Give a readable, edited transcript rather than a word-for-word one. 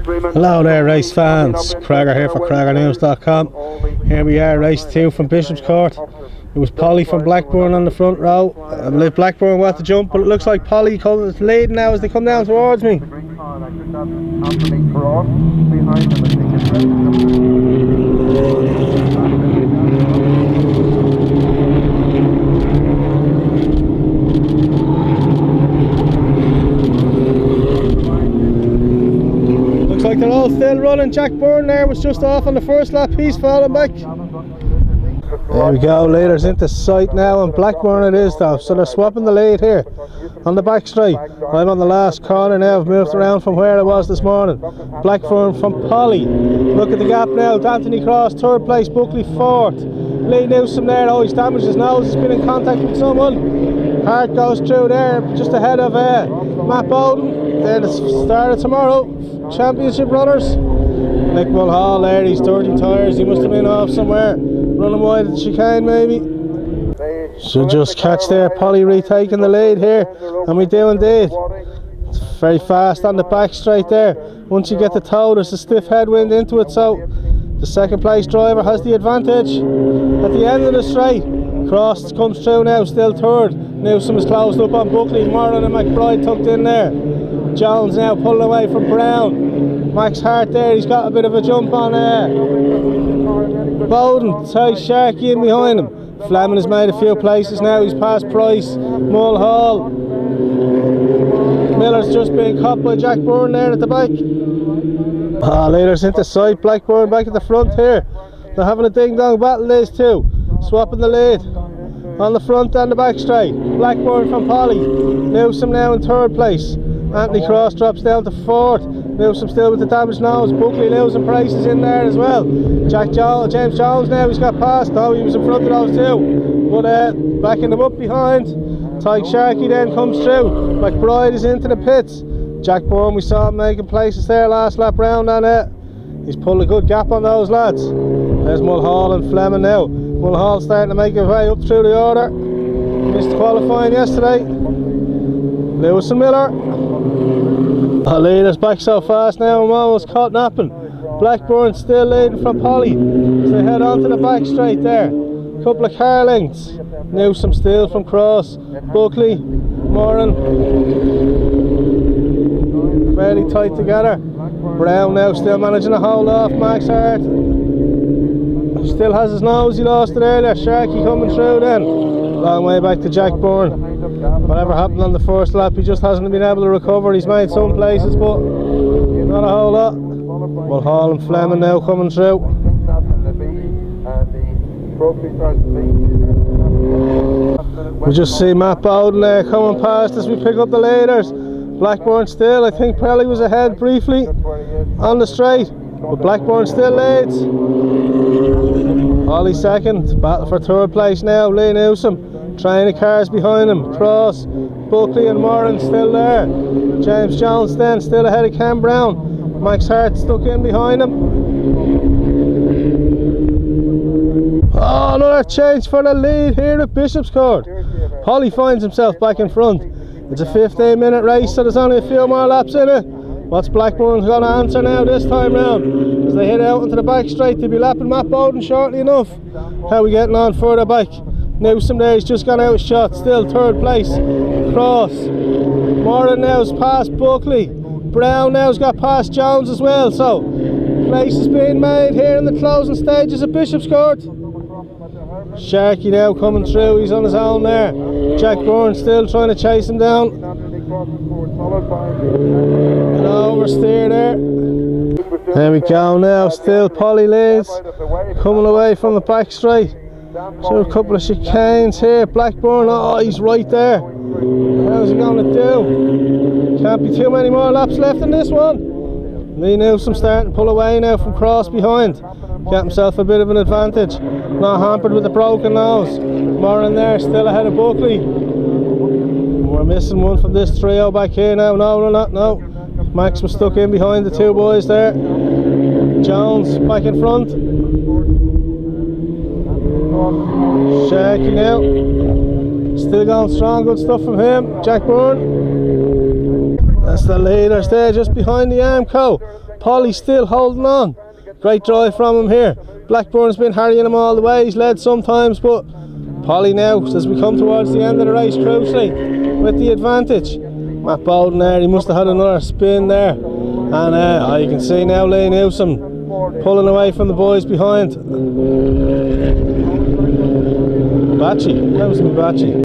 Hello there race fans, Craiger here for CraigerNews.com. Here we are, race 2 from Bishopscourt. It was Polly from Blackburn on the front row. I believe Blackburn got the jump, but it looks like Polly is leading now as they come down towards me. Looks like they're all still running. Jack Byrne there was just off on the first lap, he's falling back. There we go, leaders into sight now, and Blackburn it is though, so they're swapping the lead here on the back straight. I'm on the last corner now, I've moved around from where I was this morning. Blackburn from Polly, look at the gap now, Anthony Cross third place, Buckley fourth. Lee Newsom there, oh he's damaged his nose, he's been in contact with someone. Hart goes through there, just ahead of Matt Bowden. They're the start of tomorrow, championship runners. Nick Mulhall there, he's dirty tyres, he must have been off somewhere. Running wide at the chicane maybe. Should just catch there, Polly retaking the lead here, and we do indeed. It's very fast on the back straight there. Once you get the toe, there's a stiff headwind into it, so the second place driver has the advantage. At the end of the straight, Cross comes through now, still third. Newsom is closed up on Buckley, Moran and McBride tucked in there. Jones now pulling away from Brown. Max Hart there, he's got a bit of a jump on Bowden, tight Sharky in behind him. Fleming has made a few places now, he's past Price, Mulhall. Miller's just being caught by Jack Byrne there at the back. Leaders into sight, Blackburn back at the front here. They're having a ding-dong battle, these two. Swapping the lead on the front and the back straight. Blackburn from Polly. Newsom now in third place. Anthony Cross drops down to fourth. Newsom still with the damaged nose. Buckley losing Prices in there as well. James Jones now, he's got past. Oh, he was in front of those two, but backing them up behind. Tyke Sharkey then comes through. McBride is into the pits. Jack Byrne, we saw him making places there last lap round, and he's pulled a good gap on those lads. There's Mulhall and Fleming now. Mulhall starting to make his way up through the order. Missed qualifying yesterday. Lewis and Miller. The leader's back so fast now, I'm almost caught napping. Blackburn still leading from Polly as they head on to the back straight there. Couple of car lengths. Newsom still from Cross. Buckley, Moran. Fairly tight together. Brown now still managing to hold off Max Hart. Still has his nose, he lost it earlier. Sharky coming through then. Long way back to Jack Byrne. Whatever happened on the first lap, he just hasn't been able to recover. He's made some places, but not a whole lot. Mulhall and Fleming now coming through. We just see Matt Bowden there coming past as we pick up the leaders. Blackburn still, I think Pelly was ahead briefly on the straight, but Blackburn still leads. Ollie second, battle for third place now. Lee Newsom, train of cars behind him. Cross, Buckley and Moran still there. James Jones then still ahead of Cam Brown. Max Hart stuck in behind him. Oh, another change for the lead here at Bishopscourt. Polly finds himself back in front. It's a 15-minute race, so there's only a few more laps in it. What's Blackburn going to answer now this time round? As they head out into the back straight, they'll be lapping Matt Bowden shortly enough. How are we getting on further back? Newsom there, he's just gone out of shot, still third place. Cross. Moran now's past Buckley. Brown now's got past Jones as well, so place is being made here in the closing stages of Bishopscourt. Sharky now coming through, he's on his own there. Jack Byrne still trying to chase him down. And oversteer there. There we go now, still Polly leads. Coming away from the back straight. So a couple of chicanes here. Blackburn, oh he's right there. How's he going to do? Can't be too many more laps left in this one. Lee Newsom starting to pull away now from Cross behind. Get himself a bit of an advantage. Not hampered with a broken nose. Moran there, still ahead of Buckley. We're missing one from this trio back here now. No, we're not, no. Max was stuck in behind the two boys there. Jones back in front. Sharky now. Still going strong, good stuff from him. Jack Byrne. That's the leaders there just behind the Armco. Polly's still holding on. Great drive from him here. Blackburn's been harrying him all the way. He's led sometimes, but Polly now, as we come towards the end of the race, crucially, with the advantage. Matt Bowden there, he must have had another spin there. And you can see now Lee Newsom pulling away from the boys behind. Bachi, that was Bachi.